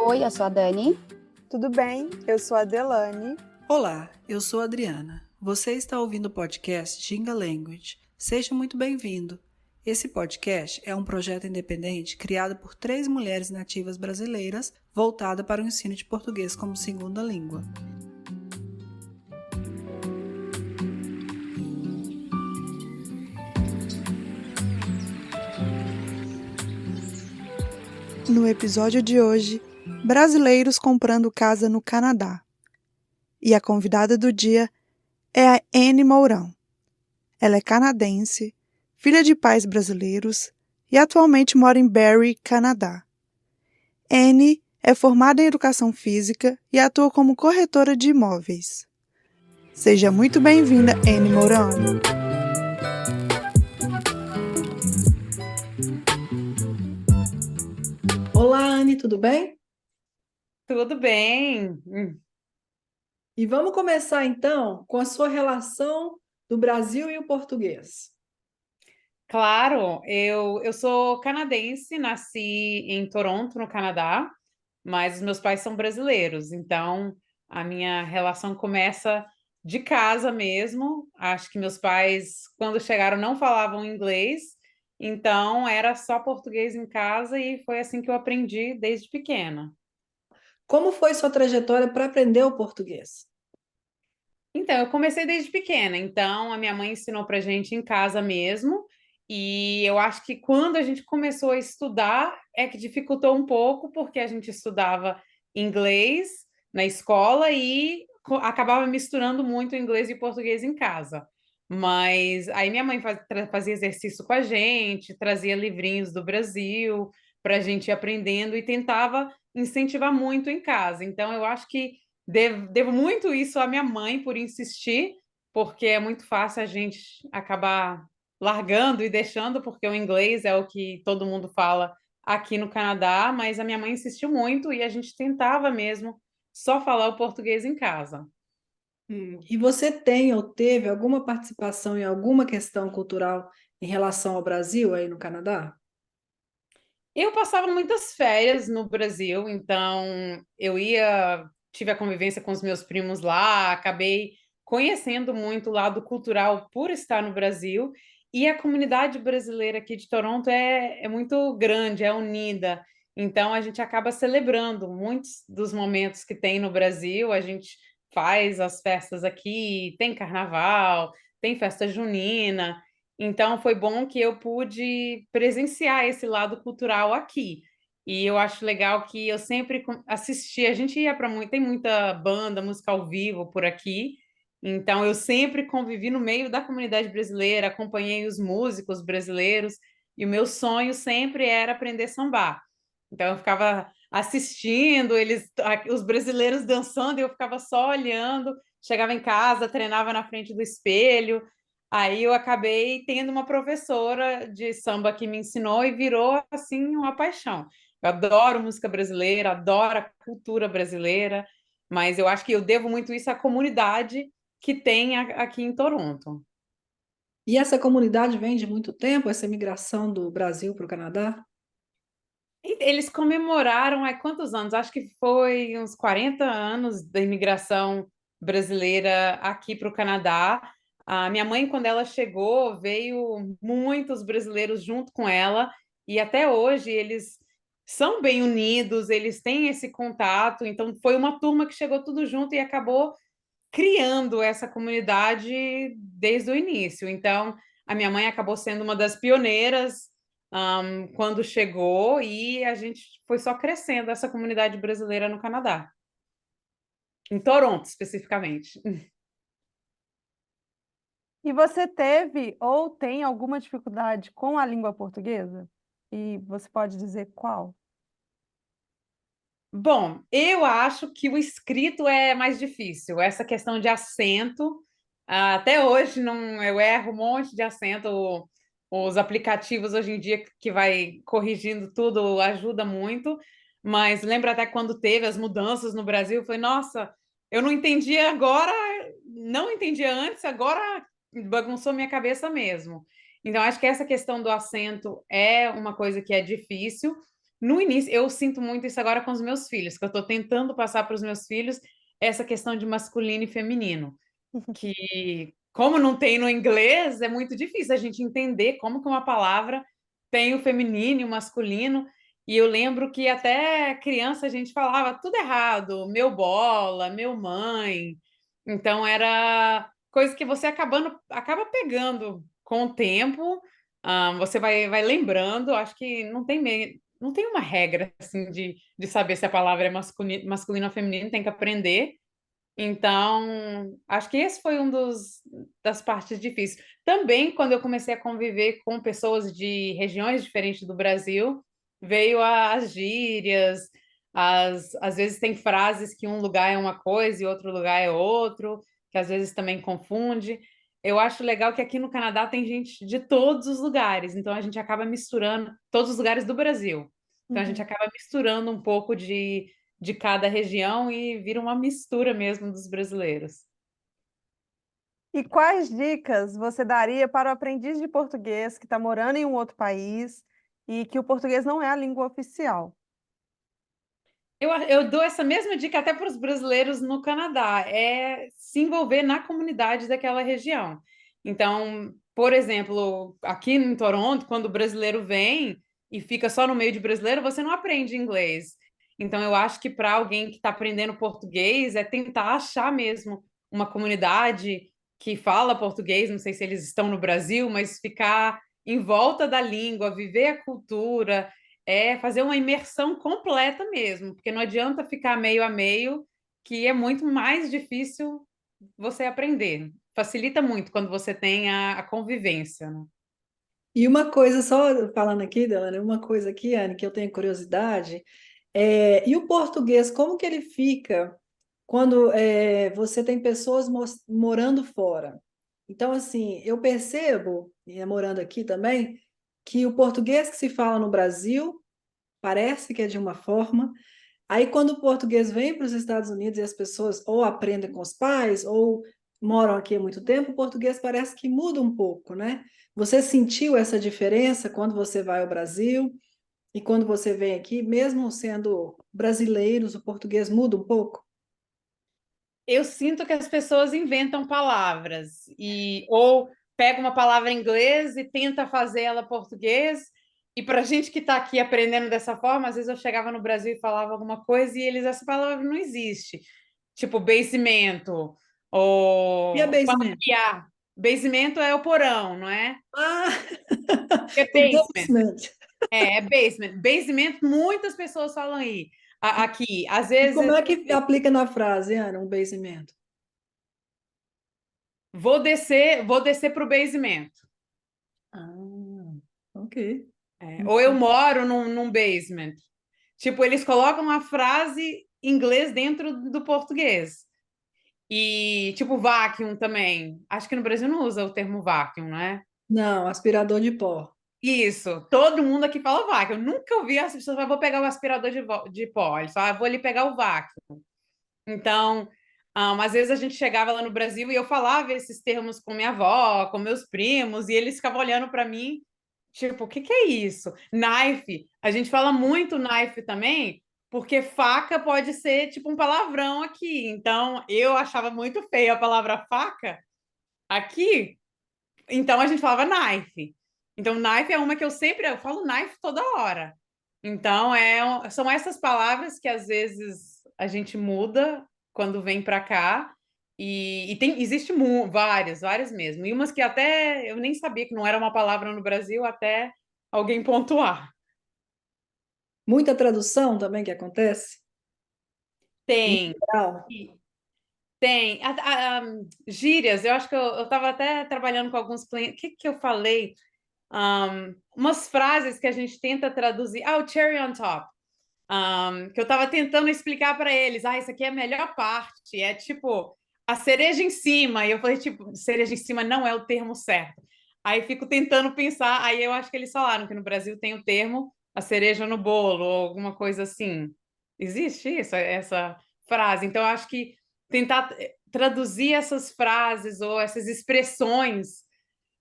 Oi, eu sou a Dani. Tudo bem? Eu sou a Delane. Olá, eu sou a Adriana. Você está ouvindo o podcast Ginga Language. Seja muito bem-vindo. Esse podcast é um projeto independente criado por 3 mulheres nativas brasileiras voltada para o ensino de português como segunda língua. No episódio de hoje, brasileiros comprando casa no Canadá. E a convidada do dia é a Anne Mourão. Ela é canadense, filha de pais brasileiros e atualmente mora em Barrie, Canadá. Anne é formada em Educação Física e atua como corretora de imóveis. Seja muito bem-vinda, Anne Mourão. Olá, Anne, tudo bem? Tudo bem. E vamos começar então com a sua relação do Brasil e o português. Claro, eu sou canadense, nasci em Toronto, no Canadá, mas os meus pais são brasileiros, então a minha relação começa de casa mesmo. Acho que meus pais, quando chegaram, não falavam inglês, então era só português em casa e foi assim que eu aprendi desde pequena. Como foi sua trajetória para aprender o português? Então, eu comecei desde pequena. Então, a minha mãe ensinou pra gente em casa mesmo. E eu acho que quando a gente começou a estudar, é que dificultou um pouco, porque a gente estudava inglês na escola e acabava misturando muito inglês e português em casa. Mas aí minha mãe fazia exercício com a gente, trazia livrinhos do Brasil para a gente ir aprendendo e tentava incentivar muito em casa. Então, eu acho que devo muito isso à minha mãe por insistir, porque é muito fácil a gente acabar largando e deixando, porque o inglês é o que todo mundo fala aqui no Canadá, mas a minha mãe insistiu muito e a gente tentava mesmo só falar o português em casa. E você tem ou teve alguma participação em alguma questão cultural em relação ao Brasil aí no Canadá? Eu passava muitas férias no Brasil, então tive a convivência com os meus primos lá, acabei conhecendo muito o lado cultural por estar no Brasil, e a comunidade brasileira aqui de Toronto é muito grande, é unida, então a gente acaba celebrando muitos dos momentos que tem no Brasil, a gente faz as festas aqui, tem carnaval, tem festa junina. Então, foi bom que eu pude presenciar esse lado cultural aqui. E eu acho legal que eu sempre assisti, a gente ia para muito, tem muita banda, música ao vivo por aqui. Então, eu sempre convivi no meio da comunidade brasileira, acompanhei os músicos brasileiros, e o meu sonho sempre era aprender a sambar. Então, eu ficava assistindo os brasileiros dançando, e eu ficava só olhando, chegava em casa, treinava na frente do espelho. Aí eu acabei tendo uma professora de samba que me ensinou e virou assim uma paixão. Eu adoro música brasileira, adoro a cultura brasileira, mas eu acho que eu devo muito isso à comunidade que tem aqui em Toronto. E essa comunidade vem de muito tempo, essa imigração do Brasil para o Canadá? E eles comemoraram há quantos anos? Acho que foi uns 40 anos da imigração brasileira aqui para o Canadá. A minha mãe, quando ela chegou, veio muitos brasileiros junto com ela, e até hoje eles são bem unidos, eles têm esse contato. Então, foi uma turma que chegou tudo junto e acabou criando essa comunidade desde o início. Então, a minha mãe acabou sendo uma das pioneiras quando chegou e a gente foi só crescendo essa comunidade brasileira no Canadá, em Toronto especificamente. E você teve ou tem alguma dificuldade com a língua portuguesa? E você pode dizer qual? Bom, eu acho que o escrito é mais difícil. Essa questão de acento, até hoje não, eu erro um monte de acento. Os aplicativos hoje em dia que vai corrigindo tudo ajuda muito. Mas lembra até quando teve as mudanças no Brasil, foi, nossa, eu não entendia agora, não entendia antes, agora bagunçou minha cabeça mesmo. Então, acho que essa questão do acento é uma coisa que é difícil. no início, eu sinto muito isso agora com os meus filhos, que eu estou tentando passar para os meus filhos essa questão de masculino e feminino, que como não tem no inglês, é muito difícil a gente entender como que uma palavra tem o feminino e o masculino. E eu lembro que até criança a gente falava tudo errado, meu bola, meu mãe. Então era coisa que você acaba pegando com o tempo. Você vai lembrando. Acho que não tem uma regra assim de saber se a palavra é masculina ou feminina, tem que aprender. Então, acho que esse foi das partes difíceis. Também, quando eu comecei a conviver com pessoas de regiões diferentes do Brasil, veio as gírias, às vezes tem frases que um lugar é uma coisa e outro lugar é outro, que às vezes também confunde. Eu acho legal que aqui no Canadá tem gente de todos os lugares, então a gente acaba misturando todos os lugares do Brasil. Então a gente Uhum. acaba misturando um pouco de cada região e vira uma mistura mesmo dos brasileiros. E quais dicas você daria para o aprendiz de português que está morando em um outro país e que o português não é a língua oficial? Eu dou essa mesma dica até para os brasileiros no Canadá, é se envolver na comunidade daquela região. Então, por exemplo, aqui em Toronto, quando o brasileiro vem e fica só no meio de brasileiro, você não aprende inglês. Então, eu acho que para alguém que está aprendendo português, é tentar achar mesmo uma comunidade que fala português, não sei se eles estão no Brasil, mas ficar em volta da língua, viver a cultura, é fazer uma imersão completa mesmo, porque não adianta ficar meio a meio, que é muito mais difícil você aprender. Facilita muito quando você tem a convivência, né? E uma coisa, só falando aqui, Delane, uma coisa aqui, Anne, que eu tenho curiosidade, e o português, como que ele fica quando você tem pessoas morando fora? Então, assim, eu percebo, e morando aqui também, que o português que se fala no Brasil parece que é de uma forma. Aí, quando o português vem para os Estados Unidos e as pessoas ou aprendem com os pais ou moram aqui há muito tempo, o português parece que muda um pouco, né? Você sentiu essa diferença quando você vai ao Brasil e quando você vem aqui, mesmo sendo brasileiros, o português muda um pouco? Eu sinto que as pessoas inventam palavras e ou pega uma palavra em inglês e tenta fazer ela português. E para gente que está aqui aprendendo dessa forma, às vezes eu chegava no Brasil e falava alguma coisa e eles essa palavra não existe. Tipo basement E a ou basement? papiar. Basement é o porão, não é? Ah, É o basement. basement. É basement. Basement, muitas pessoas falam aí. Aqui, às E como vezes, é que aplica na frase, Ana, um basement? vou descer para o basement. Ah, ok. Ou eu moro num basement. Tipo, eles colocam a frase em inglês dentro do português. E, tipo, vacuum também. Acho que no Brasil não usa o termo vacuum, né? Não, aspirador de pó. Isso. Todo mundo aqui fala vacuum. Eu nunca ouvi as pessoas falar, vou pegar o aspirador de pó. Eles falam, vou ali pegar o vacuum. Então, às vezes a gente chegava lá no Brasil e eu falava esses termos com minha avó, com meus primos, e eles ficavam olhando para mim, tipo, o que que é isso? Knife. A gente fala muito knife também, porque faca pode ser tipo um palavrão aqui. Então, eu achava muito feia a palavra faca aqui, então a gente falava knife. Então, knife é uma que eu falo knife toda hora. Então, são essas palavras que às vezes a gente muda quando vem para cá. Existe várias mesmo. E umas que até eu nem sabia que não era uma palavra no Brasil, até alguém pontuar. Muita tradução também que acontece, Tem, literal. tem. Gírias, eu acho que eu estava até trabalhando com alguns clientes. O que que eu falei? Umas frases que a gente tenta traduzir. Ah, o cherry on top. Que eu estava tentando explicar para eles. Ah, isso aqui é a melhor parte. É tipo a cereja em cima. E eu falei, tipo, cereja em cima não é o termo certo. Aí fico tentando pensar. Aí eu acho que eles falaram que no Brasil tem o termo a cereja no bolo, ou alguma coisa assim. Existe isso, essa frase. Então, eu acho que tentar traduzir essas frases ou essas expressões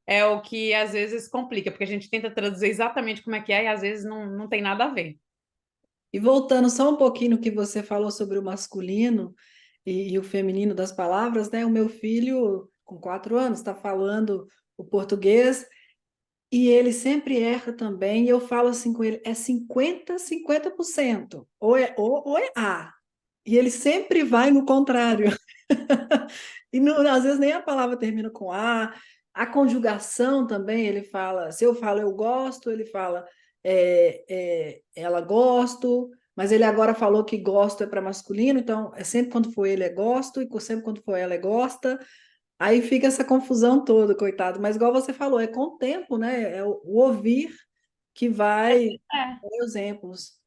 é o que às vezes complica, porque a gente tenta traduzir exatamente como é que é e às vezes não tem nada a ver. E voltando só um pouquinho no que você falou sobre o masculino e o feminino das palavras, né? O meu filho, com 4 anos, está falando o português e ele sempre erra também. E eu falo assim com ele: é 50-50%. Ou é A. E ele sempre vai no contrário. E às vezes nem a palavra termina com A. A conjugação também, ele fala, se eu falo eu gosto, ele fala ela gosto, mas ele agora falou que gosto é para masculino, então é sempre quando for ele é gosto, e sempre quando for ela é gosta. Aí fica essa confusão toda, coitado. Mas igual você falou, é com o tempo, né? É o ouvir que vai É. dar exemplos.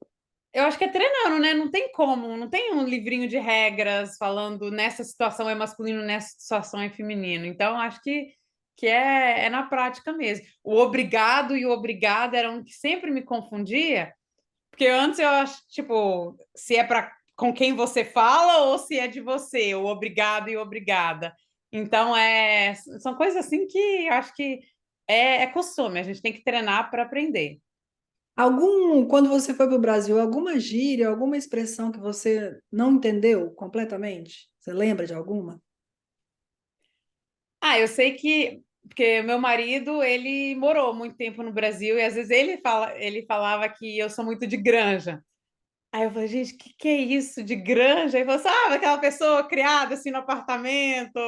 Eu acho que é treinando, né? Não tem como, não tem um livrinho de regras falando nessa situação é masculino, nessa situação é feminino. Então, acho que é na prática mesmo. O obrigado e o obrigada eram um que sempre me confundia, porque antes eu acho, tipo, se é para com quem você fala ou se é de você, o obrigado e o obrigada. Então, são coisas assim que eu acho que é costume, a gente tem que treinar para aprender. Quando você foi para o Brasil, alguma gíria, alguma expressão que você não entendeu completamente? Você lembra de alguma? Ah, eu sei que porque meu marido, ele morou muito tempo no Brasil e às vezes ele falava que eu sou muito de granja. Aí eu falei, gente, que é isso de granja? Aí ele falou, sabe, aquela pessoa criada assim no apartamento,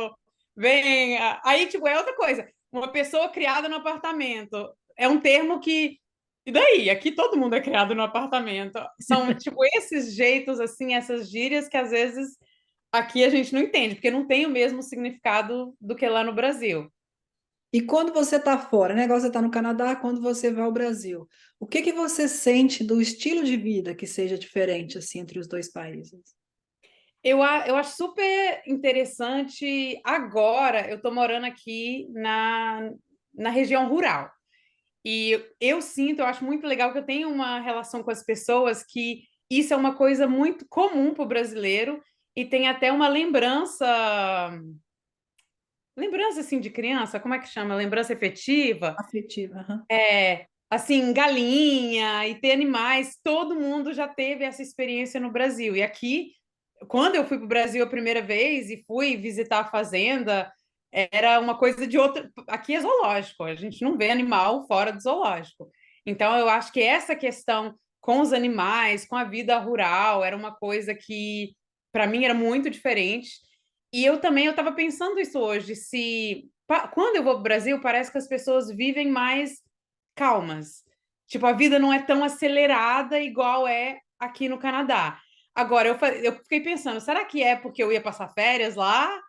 vem. Aí, tipo, é outra coisa. Uma pessoa criada no apartamento. É um termo que. E daí? Aqui todo mundo é criado no apartamento. São, tipo, esses jeitos, assim, essas gírias que às vezes aqui a gente não entende, porque não tem o mesmo significado do que lá no Brasil. E quando você está fora, né? Igual você está no Canadá, quando você vai ao Brasil, o que que você sente do estilo de vida que seja diferente assim entre os dois países? Eu acho super interessante. Agora, eu estou morando aqui na região rural. E eu sinto, eu acho muito legal que eu tenho uma relação com as pessoas que isso é uma coisa muito comum para o brasileiro e tem até uma lembrança assim de criança, como é que chama? Lembrança efetiva. Afetiva, aham. Assim, galinha e ter animais, todo mundo já teve essa experiência no Brasil. E aqui, quando eu fui para o Brasil a primeira vez e fui visitar a fazenda, era uma coisa de outra. Aqui é zoológico, a gente não vê animal fora do zoológico. Então, eu acho que essa questão com os animais, com a vida rural, era uma coisa que, para mim, era muito diferente. E eu estava pensando isso hoje, se quando eu vou para o Brasil, parece que as pessoas vivem mais calmas. Tipo, a vida não é tão acelerada igual é aqui no Canadá. Agora, eu fiquei pensando, será que é porque eu ia passar férias lá?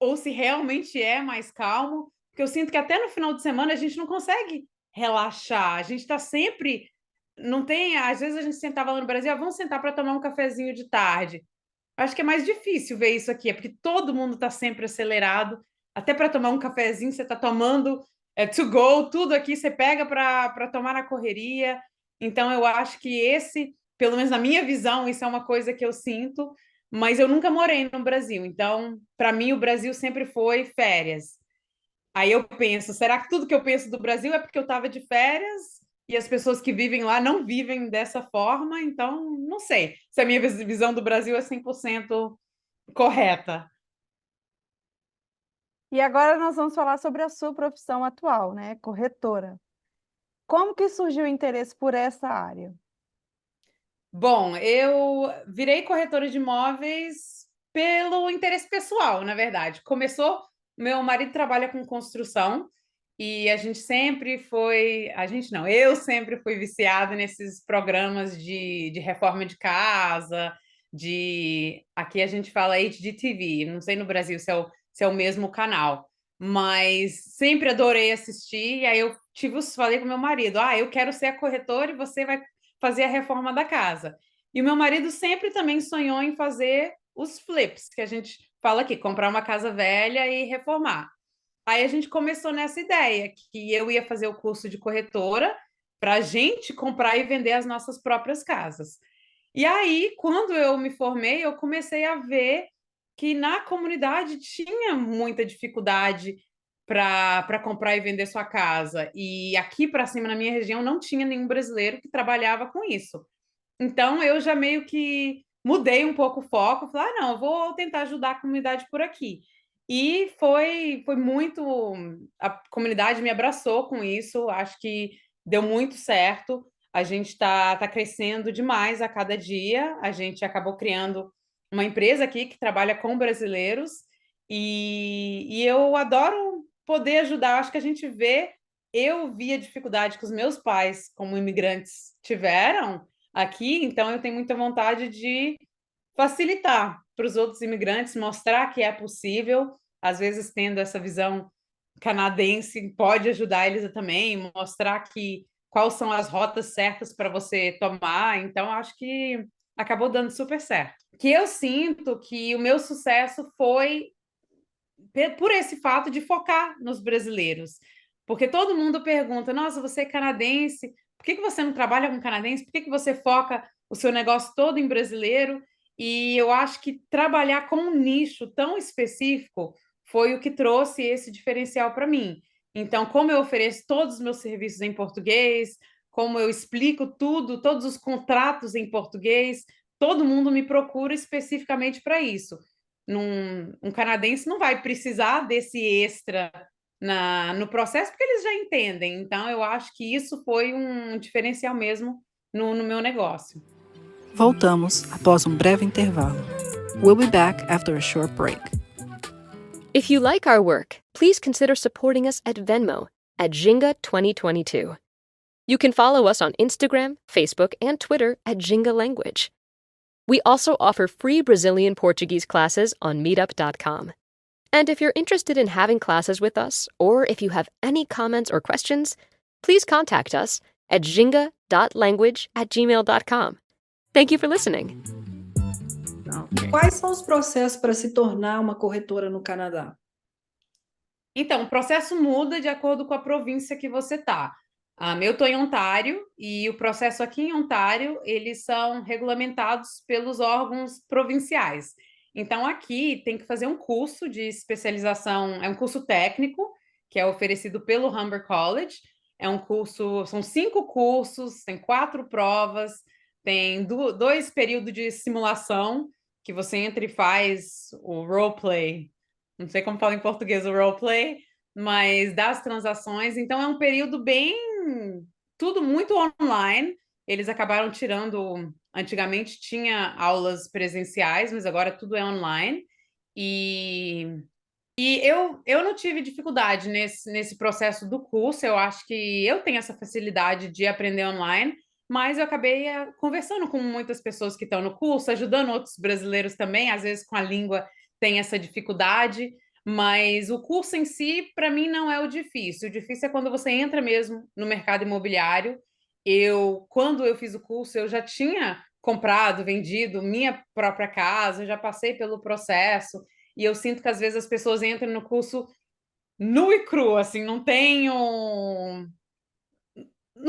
Ou se realmente é mais calmo? Porque eu sinto que até no final de semana a gente não consegue relaxar. A gente está sempre. Não tem. Às vezes a gente sentava lá no Brasil, vamos sentar para tomar um cafezinho de tarde. Acho que é mais difícil ver isso aqui, é porque todo mundo está sempre acelerado. Até para tomar um cafezinho, você está tomando to go, tudo aqui você pega para tomar na correria. Então, eu acho que pelo menos na minha visão, isso é uma coisa que eu sinto, mas eu nunca morei no Brasil. Então, para mim, o Brasil sempre foi férias. Aí eu penso, será que tudo que eu penso do Brasil é porque eu estava de férias e as pessoas que vivem lá não vivem dessa forma? Então, não sei se a minha visão do Brasil é 100% correta. E agora nós vamos falar sobre a sua profissão atual, né? Corretora. Como que surgiu o interesse por essa área? Bom, eu virei corretora de imóveis pelo interesse pessoal, na verdade. Meu marido trabalha com construção e a gente sempre foi, a gente não, eu sempre fui viciada nesses programas de reforma de casa, aqui a gente fala HGTV, não sei no Brasil se é o mesmo canal, mas sempre adorei assistir, e aí falei com meu marido, eu quero ser a corretora e você vai fazer a reforma da casa. E o meu marido sempre também sonhou em fazer os flips, que a gente fala aqui, comprar uma casa velha e reformar. Aí a gente começou nessa ideia, que eu ia fazer o curso de corretora para a gente comprar e vender as nossas próprias casas. E aí, quando eu me formei, eu comecei a ver que na comunidade tinha muita dificuldade para comprar e vender sua casa. E aqui para cima, na minha região, não tinha nenhum brasileiro que trabalhava com isso. Então, eu já meio que mudei um pouco o foco, falei, não, eu vou tentar ajudar a comunidade por aqui. E foi muito, a comunidade me abraçou com isso, acho que deu muito certo. A gente tá crescendo demais a cada dia. A gente acabou criando uma empresa aqui que trabalha com brasileiros e eu adoro poder ajudar. Acho que a gente vê, eu vi a dificuldade que os meus pais, como imigrantes, tiveram aqui, então eu tenho muita vontade de facilitar para os outros imigrantes, mostrar que é possível, às vezes tendo essa visão canadense, pode ajudar eles também, mostrar que quais são as rotas certas para você tomar. Então, acho que acabou dando super certo. Que eu sinto que o meu sucesso foi por esse fato de focar nos brasileiros. Porque todo mundo pergunta: nossa, você é canadense, por que você não trabalha com canadense? Por que você foca o seu negócio todo em brasileiro? E eu acho que trabalhar com um nicho tão específico foi o que trouxe esse diferencial para mim. Então, como eu ofereço todos os meus serviços em português, como eu explico tudo, todos os contratos em português, todo mundo me procura especificamente para isso. Um canadense não vai precisar desse extra no processo, porque eles já entendem. Então, eu acho que isso foi um diferencial mesmo no meu negócio. Voltamos após um breve intervalo. We'll be back after a short break. If you like our work, please consider supporting us at Venmo at Jinga 2022. You can follow us on Instagram, Facebook, and Twitter at Jinga Language. We also offer free Brazilian Portuguese classes on meetup.com. And if you're interested in having classes with us, or if you have any comments or questions, please contact us at jinga.language@gmail.com. Thank you for listening. Quais são os processos para se tornar uma corretora no Canadá? Então, o processo muda de acordo com a província que você está. Eu estou em Ontário e o processo aqui em Ontário, eles são regulamentados pelos órgãos provinciais. Então, aqui tem que fazer um curso de especialização, é um curso técnico, que é oferecido pelo Humber College. É um curso, são 5 cursos, tem 4 provas, tem 2 períodos de simulação, que você entra e faz o roleplay. Não sei como fala em português o roleplay, mas das transações. Então, é um período bem tudo muito online. Eles acabaram tirando. Antigamente tinha aulas presenciais, mas agora tudo é online. E eu não tive dificuldade nesse processo do curso. Eu acho que eu tenho essa facilidade de aprender online, mas eu acabei conversando com muitas pessoas que estão no curso, ajudando outros brasileiros também. Às vezes, com a língua, tem essa dificuldade. Mas o curso em si, para mim, não é o difícil. O difícil é quando você entra mesmo no mercado imobiliário. Quando eu fiz o curso, eu já tinha comprado, vendido minha própria casa, eu já passei pelo processo. E eu sinto que às vezes as pessoas entram no curso nu e cru, assim, não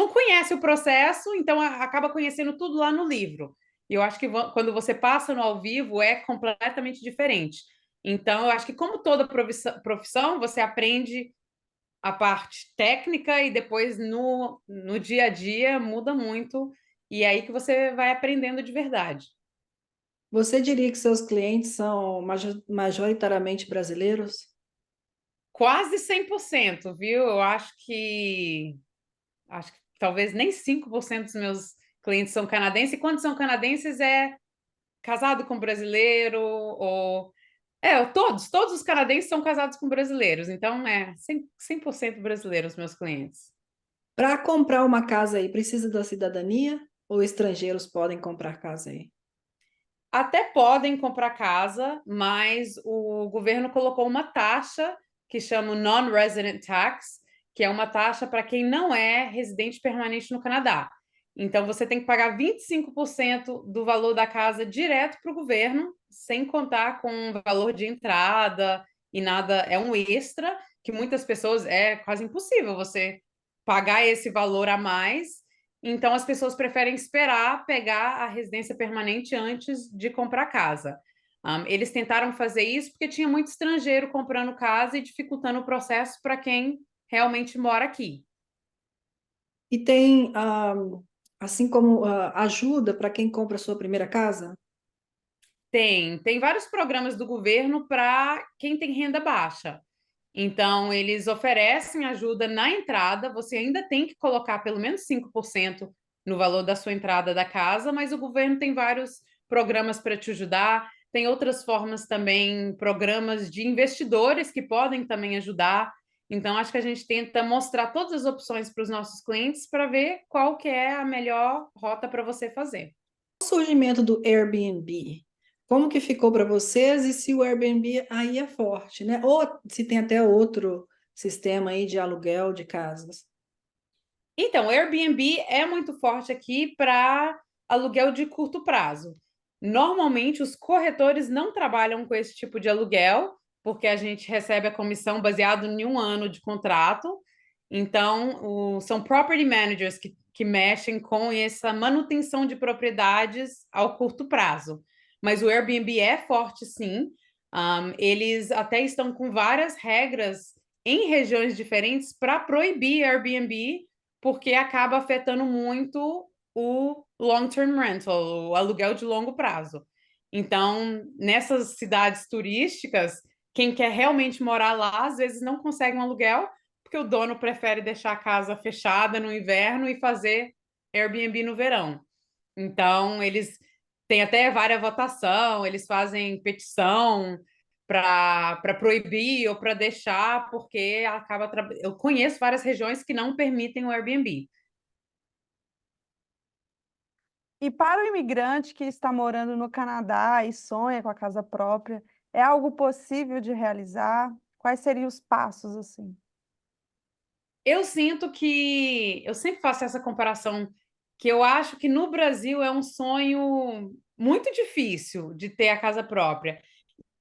conhece o processo, então acaba conhecendo tudo lá no livro. E eu acho que quando você passa no ao vivo é completamente diferente. Então, eu acho que, como toda profissão, você aprende a parte técnica e depois no dia a dia muda muito. E é aí que você vai aprendendo de verdade. Você diria que seus clientes são majoritariamente brasileiros? Quase 100%, viu? Eu acho que talvez nem 5% dos meus clientes são canadenses, e quando são canadenses é casado com brasileiro, ou... todos os canadenses são casados com brasileiros, então 100% brasileiros meus clientes. Para comprar uma casa aí, precisa da cidadania ou estrangeiros podem comprar casa aí? Até podem comprar casa, mas o governo colocou uma taxa que chama Non-Resident Tax, que é uma taxa para quem não é residente permanente no Canadá. Então, você tem que pagar 25% do valor da casa direto para o governo, sem contar com o valor de entrada e nada. É um extra que muitas pessoas é quase impossível você pagar esse valor a mais. Então, as pessoas preferem esperar pegar a residência permanente antes de comprar casa. Eles tentaram fazer isso porque tinha muito estrangeiro comprando casa e dificultando o processo para quem realmente mora aqui. E tem assim como ajuda para quem compra a sua primeira casa? Tem vários programas do governo para quem tem renda baixa. Então, eles oferecem ajuda na entrada, você ainda tem que colocar pelo menos 5% no valor da sua entrada da casa, mas o governo tem vários programas para te ajudar. Tem outras formas também, programas de investidores que podem também ajudar. Então, acho que a gente tenta mostrar todas as opções para os nossos clientes para ver qual que é a melhor rota para você fazer. O surgimento do Airbnb, como que ficou para vocês e se o Airbnb aí é forte, né? Ou se tem até outro sistema aí de aluguel de casas? Então, o Airbnb é muito forte aqui para aluguel de curto prazo. Normalmente, os corretores não trabalham com esse tipo de aluguel, porque a gente recebe a comissão baseado em 1 ano de contrato. Então, são property managers que mexem com essa manutenção de propriedades ao curto prazo. Mas o Airbnb é forte, sim. Eles até estão com várias regras em regiões diferentes para proibir Airbnb porque acaba afetando muito o long-term rental, o aluguel de longo prazo. Então, nessas cidades turísticas, quem quer realmente morar lá, às vezes não consegue um aluguel, porque o dono prefere deixar a casa fechada no inverno e fazer Airbnb no verão. Então, eles têm até várias votação, eles fazem petição para proibir ou para deixar, porque acaba. Eu conheço várias regiões que não permitem o Airbnb. E para o imigrante que está morando no Canadá e sonha com a casa própria, é algo possível de realizar? Quais seriam os passos assim? Eu sinto que eu sempre faço essa comparação que eu acho que no Brasil é um sonho muito difícil de ter a casa própria.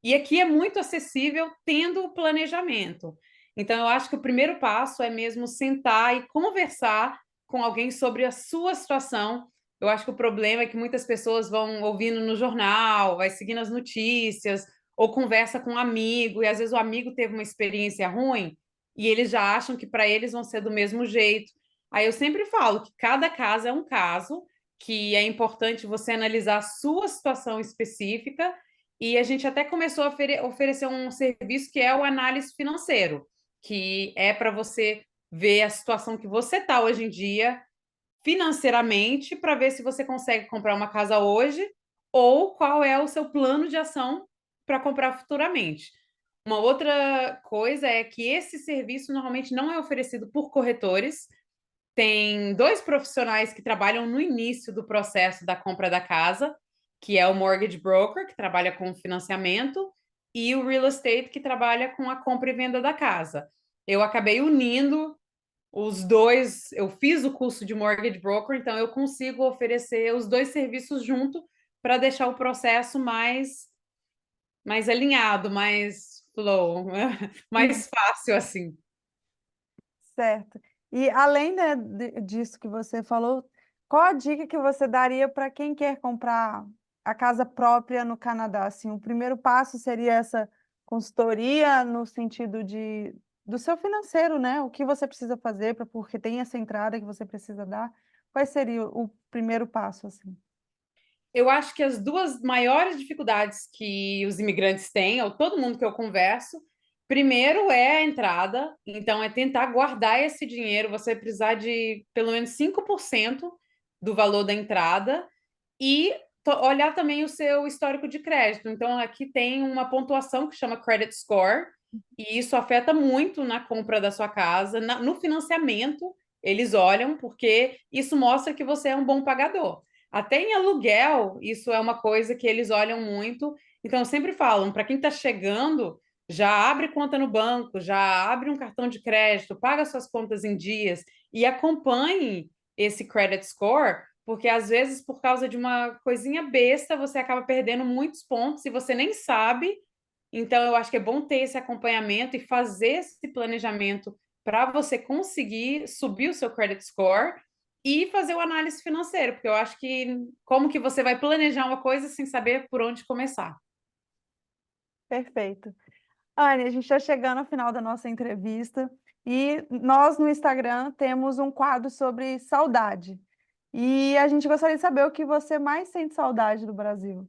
E aqui é muito acessível tendo o planejamento. Então, eu acho que o primeiro passo é mesmo sentar e conversar com alguém sobre a sua situação. Eu acho que o problema é que muitas pessoas vão ouvindo no jornal, vai seguindo as notícias, ou conversa com um amigo, e às vezes o amigo teve uma experiência ruim e eles já acham que para eles vão ser do mesmo jeito. Aí eu sempre falo que cada caso é um caso, que é importante você analisar a sua situação específica e a gente até começou a oferecer um serviço que é o análise financeiro, que é para você ver a situação que você está hoje em dia financeiramente, para ver se você consegue comprar uma casa hoje ou qual é o seu plano de ação para comprar futuramente. Uma outra coisa é que esse serviço normalmente não é oferecido por corretores. Tem dois profissionais que trabalham no início do processo da compra da casa, que é o mortgage broker, que trabalha com financiamento, e o real estate, que trabalha com a compra e venda da casa. Eu acabei unindo os dois, eu fiz o curso de mortgage broker, então eu consigo oferecer os dois serviços junto para deixar o processo mais alinhado, mais flow, mais fácil assim. Certo. E além, né, disso que você falou, qual a dica que você daria para quem quer comprar a casa própria no Canadá? Assim, o primeiro passo seria essa consultoria no sentido do seu financeiro, né? O que você precisa fazer para porque tem essa entrada que você precisa dar. Qual seria o primeiro passo, assim? Eu acho que as duas maiores dificuldades que os imigrantes têm, ou todo mundo que eu converso, primeiro é a entrada, então é tentar guardar esse dinheiro, você precisar de pelo menos 5% do valor da entrada e olhar também o seu histórico de crédito. Então aqui tem uma pontuação que chama credit score, e isso afeta muito na compra da sua casa, no financiamento, eles olham porque isso mostra que você é um bom pagador. Até em aluguel, isso é uma coisa que eles olham muito. Então, sempre falam, para quem está chegando, já abre conta no banco, já abre um cartão de crédito, paga suas contas em dias e acompanhe esse credit score, porque às vezes, por causa de uma coisinha besta, você acaba perdendo muitos pontos e você nem sabe. Então, eu acho que é bom ter esse acompanhamento e fazer esse planejamento para você conseguir subir o seu credit score e fazer o análise financeiro, porque eu acho que como que você vai planejar uma coisa sem saber por onde começar? Perfeito. Anne, a gente está chegando ao final da nossa entrevista e nós no Instagram temos um quadro sobre saudade. E a gente gostaria de saber o que você mais sente saudade do Brasil.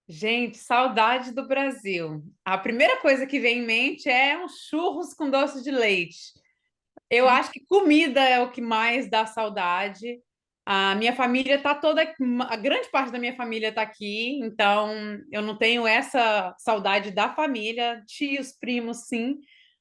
Gente, saudade do Brasil. A primeira coisa que vem em mente é um churros com doce de leite. Eu acho que comida é o que mais dá saudade. A minha família está toda, a grande parte da minha família está aqui, então eu não tenho essa saudade da família, tios, primos, sim.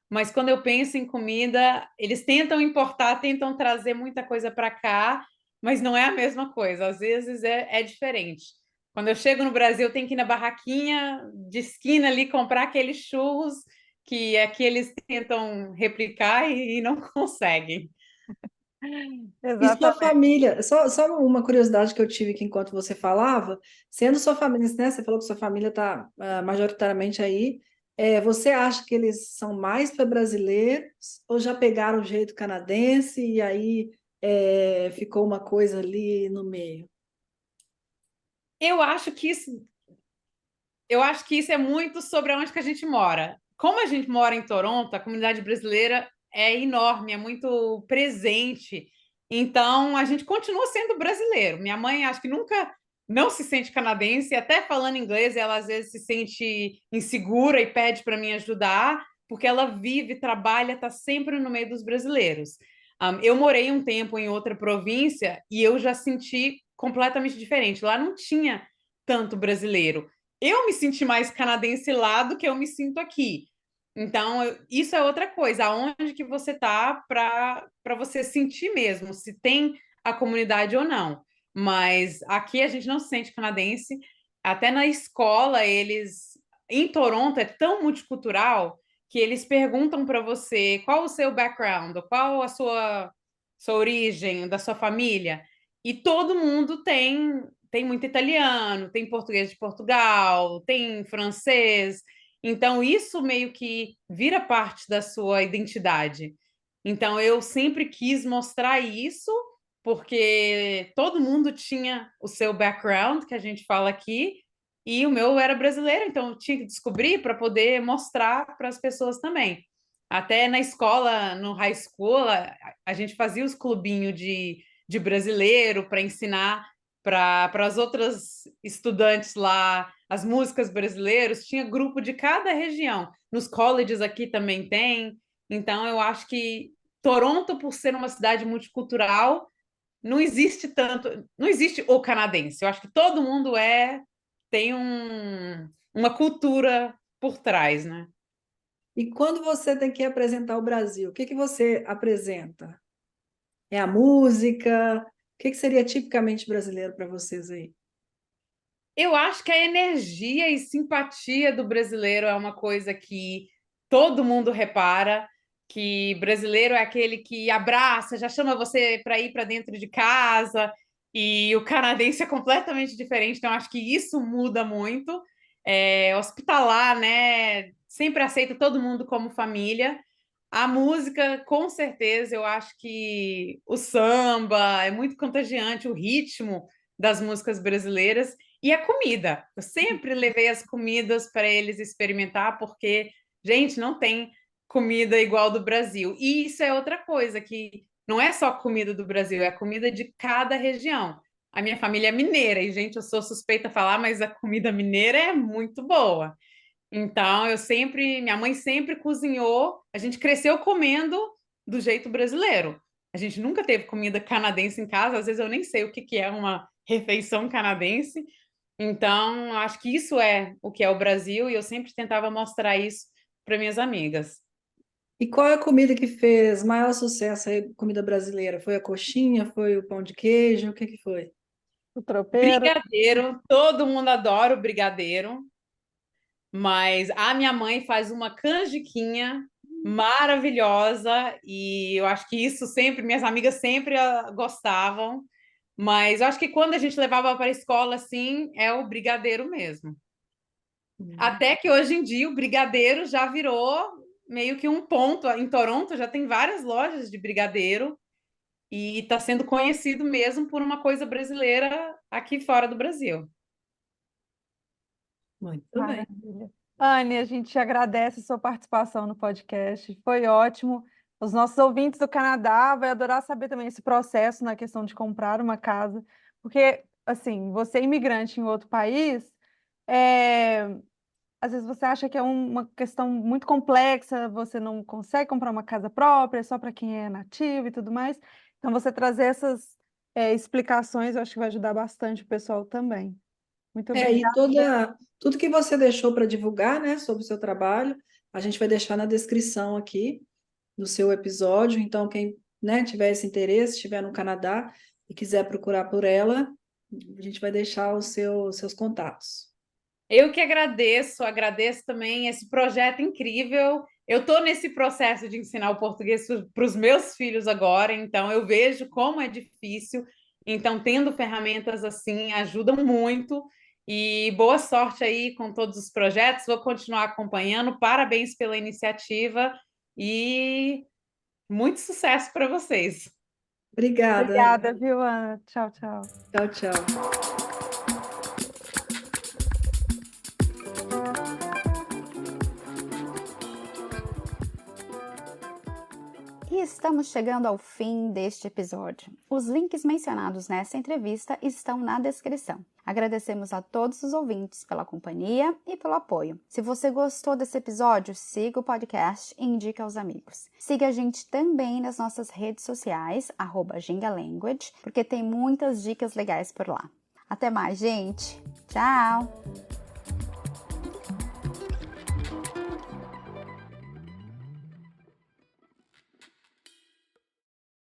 Mas quando eu penso em comida, eles tentam importar, tentam trazer muita coisa para cá, mas não é a mesma coisa. Às vezes é diferente. Quando eu chego no Brasil, eu tenho que ir na barraquinha de esquina ali comprar aqueles churros que aqui eles tentam replicar e não conseguem. E sua Exatamente. família, só uma curiosidade que eu tive aqui enquanto você falava, sendo sua família, né? Você falou que sua família está majoritariamente aí. Você acha que eles são mais para brasileiros ou já pegaram o jeito canadense e aí ficou uma coisa ali no meio? Eu acho que isso, eu acho que isso é muito sobre onde que a gente mora. Como a gente mora em Toronto, a comunidade brasileira é enorme, é muito presente. Então, a gente continua sendo brasileiro. Minha mãe acho que nunca não se sente canadense, até falando inglês, ela às vezes se sente insegura e pede para mim ajudar, porque ela vive, trabalha, está sempre no meio dos brasileiros. Eu morei um tempo em outra província e eu já senti completamente diferente. Lá não tinha tanto brasileiro. Eu me senti mais canadense lá do que eu me sinto aqui. Então, isso é outra coisa. Aonde que você tá para você sentir mesmo se tem a comunidade ou não. Mas aqui a gente não se sente canadense. Até na escola, eles em Toronto é tão multicultural que eles perguntam para você qual o seu background, qual a sua origem, da sua família. E todo mundo tem muito italiano, tem português de Portugal, tem francês. Então, isso meio que vira parte da sua identidade. Então, eu sempre quis mostrar isso, porque todo mundo tinha o seu background, que a gente fala aqui, e o meu era brasileiro, então eu tinha que descobrir para poder mostrar para as pessoas também. Até na escola, no high school, a gente fazia os clubinhos de brasileiro para ensinar para as outras estudantes lá as músicas brasileiras, tinha grupo de cada região. Nos colleges aqui também tem. Então, eu acho que Toronto, por ser uma cidade multicultural, não existe tanto, não existe o canadense. Eu acho que todo mundo tem uma cultura por trás, né? E quando você tem que apresentar o Brasil, o que que você apresenta? É a música? O que que seria tipicamente brasileiro para vocês aí? Eu acho que a energia e simpatia do brasileiro é uma coisa que todo mundo repara, que brasileiro é aquele que abraça, já chama você para ir para dentro de casa, e o canadense é completamente diferente, então acho que isso muda muito. É, hospitalar, né? Sempre aceita todo mundo como família. A música, com certeza, eu acho que o samba é muito contagiante, o ritmo das músicas brasileiras. E a comida. Eu sempre levei as comidas para eles experimentar, porque, gente, não tem comida igual do Brasil. E isso é outra coisa, que não é só comida do Brasil, é a comida de cada região. A minha família é mineira, e, gente, eu sou suspeita a falar, mas a comida mineira é muito boa. Então, minha mãe sempre cozinhou, a gente cresceu comendo do jeito brasileiro. A gente nunca teve comida canadense em casa, às vezes eu nem sei o que que é uma refeição canadense. Então, acho que isso é o que é o Brasil e eu sempre tentava mostrar isso para minhas amigas. E qual é a comida que fez maior sucesso aí, comida brasileira? Foi a coxinha? Foi o pão de queijo? O que que foi? O tropeiro. Brigadeiro, todo mundo adora o brigadeiro, mas a minha mãe faz uma canjiquinha maravilhosa e eu acho que isso sempre, minhas amigas sempre gostavam, mas eu acho que quando a gente levava para a escola, assim, é o brigadeiro mesmo. Até que hoje em dia o brigadeiro já virou meio que um ponto. Em Toronto já tem várias lojas de brigadeiro e está sendo conhecido mesmo por uma coisa brasileira aqui fora do Brasil. Muito bem. Maravilha. Anne, a gente agradece a sua participação no podcast. Foi ótimo. Os nossos ouvintes do Canadá vai adorar saber também esse processo na questão de comprar uma casa, porque, assim, você é imigrante em outro país, é, às vezes você acha que é uma questão muito complexa, você não consegue comprar uma casa própria, é só para quem é nativo e tudo mais. Então, você trazer essas, explicações, eu acho que vai ajudar bastante o pessoal também. Muito E obrigada. tudo que você deixou para divulgar, né, sobre o seu trabalho, a gente vai deixar na descrição aqui do seu episódio. Então, quem, né, tiver esse interesse, estiver no Canadá e quiser procurar por ela, a gente vai deixar seus contatos. Eu que agradeço também esse projeto incrível. Eu estou nesse processo de ensinar o português para os meus filhos agora, então eu vejo como é difícil. Então, tendo ferramentas assim ajudam muito. E boa sorte aí com todos os projetos. Vou continuar acompanhando. Parabéns pela iniciativa e muito sucesso para vocês. Obrigada, Ana. Obrigada, viu, Ana? Tchau, tchau. Tchau, tchau. E estamos chegando ao fim deste episódio. Os links mencionados nessa entrevista estão na descrição. Agradecemos a todos os ouvintes pela companhia e pelo apoio. Se você gostou desse episódio, siga o podcast e indique aos amigos. Siga a gente também nas nossas redes sociais, @gingalanguage, porque tem muitas dicas legais por lá. Até mais, gente! Tchau!